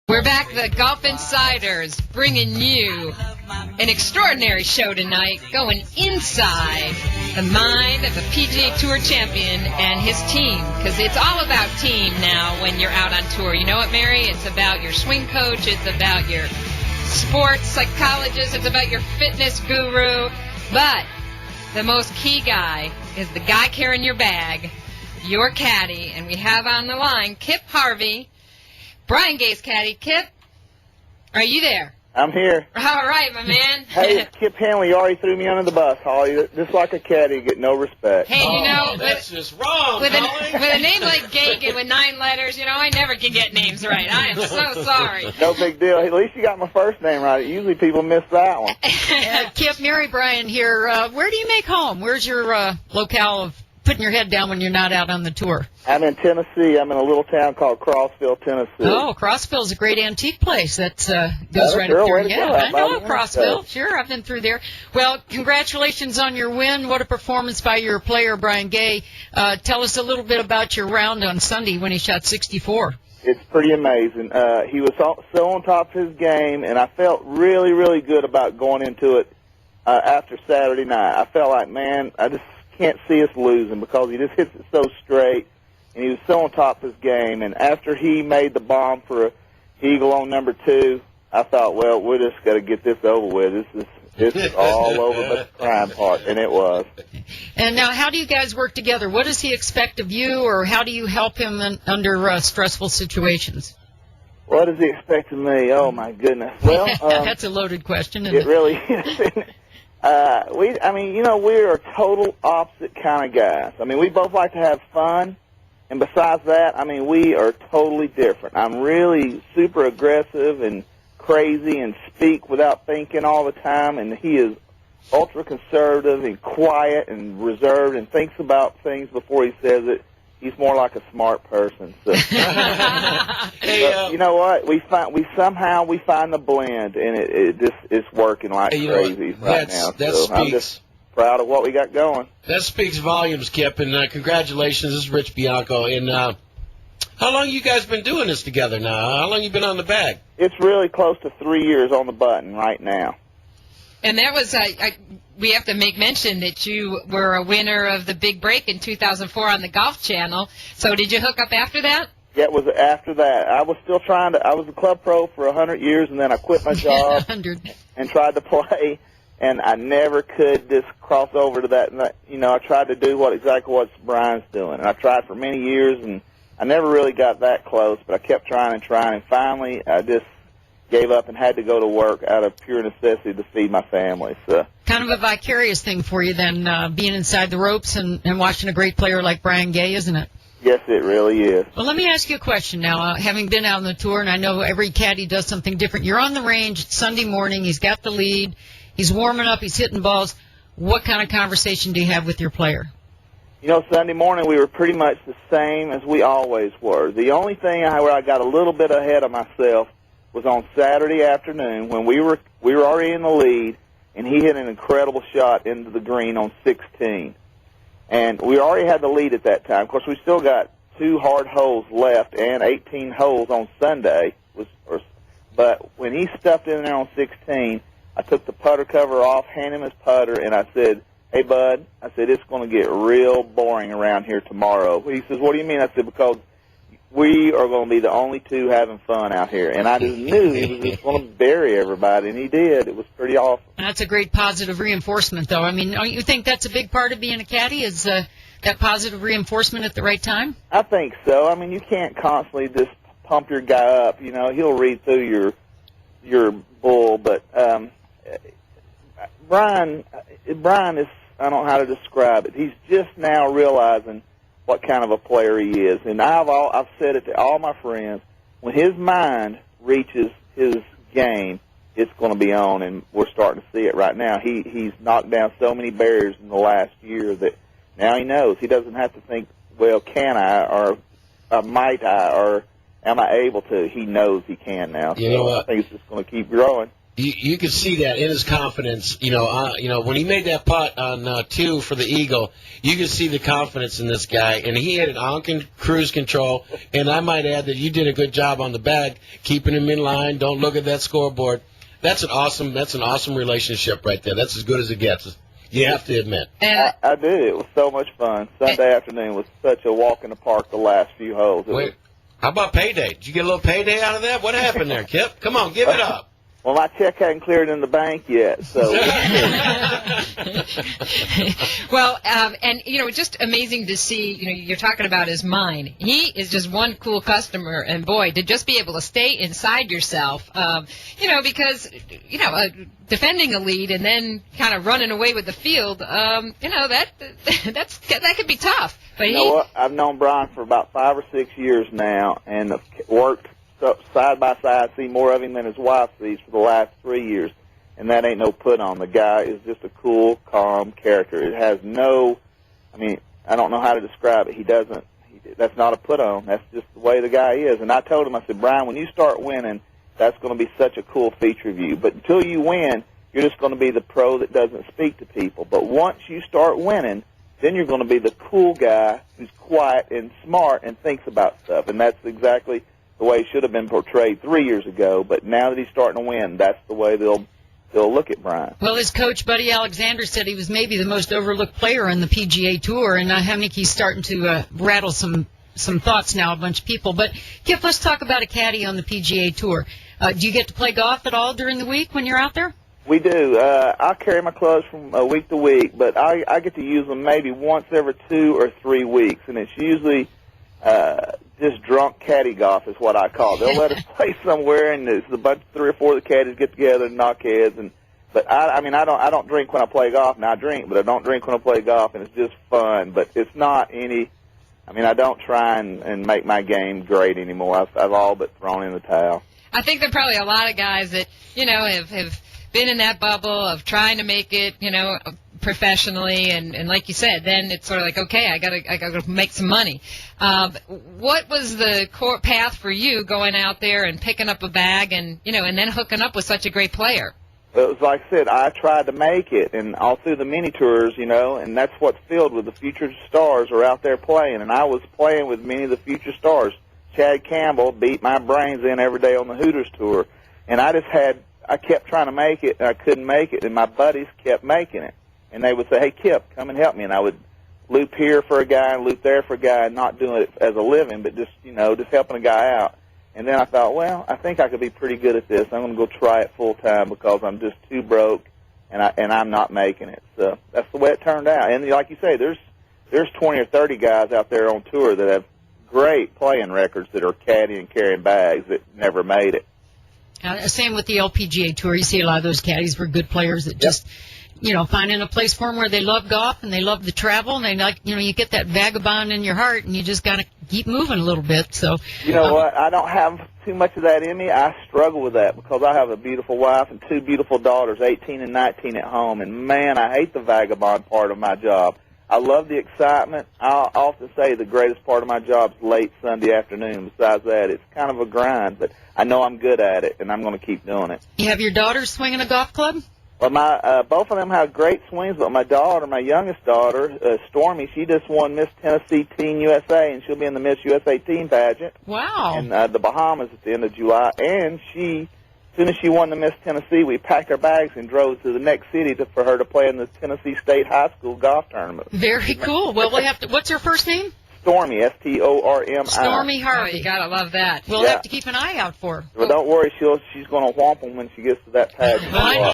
We're back, the Golf Insiders, bringing you an extraordinary show tonight, going inside the mind of a PGA Tour champion and his team, because it's all about team now when you're out on tour. You know what, Mary? It's about your swing coach, it's about your sports psychologist, it's about your fitness guru, but the most key guy is the guy carrying your bag, your caddy, and we have on the line Kip Harvey, Brian Gay's caddy. Kip, are you there? I'm here. All right, my man. Hey, Kip Hanley, you already threw me under the bus, Holly. Just like a caddy, you get no respect. Hey, you know, that's just wrong, with a name like Gay with 9 letters, I never can get names right. I am so sorry. No big deal. At least you got my first name right. Usually people miss that one. Kip, Mary Brian here. Where do you make home? Where's your locale of putting your head down when you're not out on the tour? I'm in Tennessee. I'm in a little town called Crossville, Tennessee. Oh, Crossville's a great antique place. That goes right up there. Yeah, I know Crossville. Sure, I've been through there. Well, congratulations on your win. What a performance by your player, Brian Gay. Tell us a little bit about your round on Sunday when he shot 64. It's pretty amazing. He was so on top of his game, and I felt really, really good about going into it after Saturday night. I felt like, man, I just can't see us losing because he just hits it so straight, and he was so on top of his game. And after he made the bomb for an eagle on number 2, I thought, well, we just got to get this over with. This is all over but the crime part, and it was. And now, how do you guys work together? What does he expect of you, or how do you help him under stressful situations? What does he expect of me? Oh my goodness! Well, that's a loaded question. Isn't it really is. We are total opposite kind of guys. I mean, we both like to have fun, and besides that, we are totally different. I'm really super aggressive and crazy and speak without thinking all the time, and he is ultra conservative and quiet and reserved and thinks about things before he says it. He's more like a smart person. So. But you know what? We find the blend, and it's working like crazy right now. So I'm just proud of what we got going. That speaks volumes, Kip, and congratulations. This is Rich Bianco. And how long you guys been doing this together now? How long you been on the bag? It's really close to 3 years on the button right now. And that was, we have to make mention that you were a winner of the Big Break in 2004 on the Golf Channel. So did you hook up after that? Yeah, it was after that. I was still I was a club pro for 100 years, and then I quit my job and tried to play, and I never could just cross over to that. And I tried to do exactly what Brian's doing. And I tried for many years, and I never really got that close, but I kept trying, and finally I just gave up and had to go to work out of pure necessity to feed my family. So kind of a vicarious thing for you then, being inside the ropes and watching a great player like Brian Gay, isn't it? Yes, it really is. Well, let me ask you a question now. Having been out on the tour, and I know every caddy does something different, you're on the range, it's Sunday morning, he's got the lead, he's warming up, he's hitting balls. What kind of conversation do you have with your player? Sunday morning we were pretty much the same as we always were. The only thing where I got a little bit ahead of myself was on Saturday afternoon when we were already in the lead, and he hit an incredible shot into the green on 16. And we already had the lead at that time. Of course, we still got 2 hard holes left and 18 holes on Sunday. But when he stuffed in there on 16, I took the putter cover off, handed him his putter, and I said, "Hey, bud," I said, "it's going to get real boring around here tomorrow." He says, "What do you mean?" I said, "Because we are going to be the only 2 having fun out here." And I just knew he was just going to bury everybody, and he did. It was pretty awesome. That's a great positive reinforcement, though. Don't you think that's a big part of being a caddy, is that positive reinforcement at the right time? I think so. You can't constantly just pump your guy up. He'll read through your bull. But Brian is, I don't know how to describe it. He's just now realizing what kind of a player he is. And I've said it to all my friends, when his mind reaches his game, it's going to be on, and we're starting to see it right now. He's knocked down so many barriers in the last year that now he knows. He doesn't have to think, well, can I, or might I, or am I able to? He knows he can now. So I think it's just going to keep growing. You could see that in his confidence. When he made that putt on 2 for the eagle, you could see the confidence in this guy, and he had it on cruise control. And I might add that you did a good job on the bag, keeping him in line. Don't look at that scoreboard. That's an awesome relationship right there. That's as good as it gets. You have to admit. I did. It was so much fun. Sunday afternoon was such a walk in the park. The last few holes. Wait, how about payday? Did you get a little payday out of that? What happened there, Kip? Come on, give it up. Well, my check hadn't cleared in the bank yet, so. Well, and just amazing to see. You're talking about his mind. He is just one cool customer, and boy, to just be able to stay inside yourself, because defending a lead and then kind of running away with the field, that could be tough. But what? I've known Brian for about 5 or 6 years now, and worked side by side, see more of him than his wife sees for the last 3 years, and that ain't no put on. The guy is just a cool, calm character. It has I don't know how to describe it. That's not a put on. That's just the way the guy is. And I told him, I said, Brian, when you start winning, that's going to be such a cool feature of you. But until you win, you're just going to be the pro that doesn't speak to people. But once you start winning, then you're going to be the cool guy who's quiet and smart and thinks about stuff. And that's exactly the way he should have been portrayed 3 years ago, but now that he's starting to win, that's the way they'll look at Brian. Well, his coach, Buddy Alexander, said he was maybe the most overlooked player on the PGA Tour, and I think he's starting to rattle some thoughts now, a bunch of people. But, Kip, let's talk about a caddy on the PGA Tour. Do you get to play golf at all during the week when you're out there? We do. I carry my clubs from week to week, but I get to use them maybe once every 2 or 3 weeks, and it's usually just drunk caddy golf is what I call it. They'll let us play somewhere, and there's a bunch, 3 or 4 of the caddies get together and knock heads. But I don't drink when I play golf. Now I drink, but I don't drink when I play golf, and it's just fun. But it's not any. I don't try and make my game great anymore. I've all but thrown in the towel. I think there are probably a lot of guys that have been in that bubble of trying to make it, professionally, and like you said, then it's sort of like, okay, I gotta make some money. What was the core path for you going out there and picking up a bag and then hooking up with such a great player? It was like I said, I tried to make it, and all through the mini tours, and that's what's filled with the future stars are out there playing, and I was playing with many of the future stars. Chad Campbell beat my brains in every day on the Hooters tour, and I kept trying to make it, and I couldn't make it, and my buddies kept making it. And they would say, hey, Kip, come and help me. And I would loop here for a guy and loop there for a guy, and not doing it as a living, but just helping a guy out. And then I thought, well, I think I could be pretty good at this. I'm going to go try it full time because I'm just too broke, and I'm not making it. So that's the way it turned out. And like you say, there's 20 or 30 guys out there on tour that have great playing records that are caddying and carrying bags that never made it. Same with the LPGA Tour. You see a lot of those caddies were good players that just finding a place for them where they love golf and they love to travel, and they like, you get that vagabond in your heart, and you just got to keep moving a little bit. So what? I don't have too much of that in me. I struggle with that because I have a beautiful wife and 2 beautiful daughters, 18 and 19 at home, and man, I hate the vagabond part of my job. I love the excitement. I often say the greatest part of my job is late Sunday afternoon. Besides that, it's kind of a grind, but I know I'm good at it, and I'm going to keep doing it. You have your daughters swinging a golf club? Well, both of them have great swings, but my youngest daughter, Stormy, she just won Miss Tennessee Teen USA, and she'll be in the Miss USA Teen pageant. Wow. In the Bahamas at the end of July. And as soon as she won the Miss Tennessee, we packed our bags and drove to the next city for her to play in the Tennessee State High School golf tournament. Very cool. Well, what's her first name? Stormy, Stormi. Stormy Harvey. Oh, you gotta love that. We'll have to keep an eye out for her. Well, don't worry, she's going to whomp them when she gets to that pageant.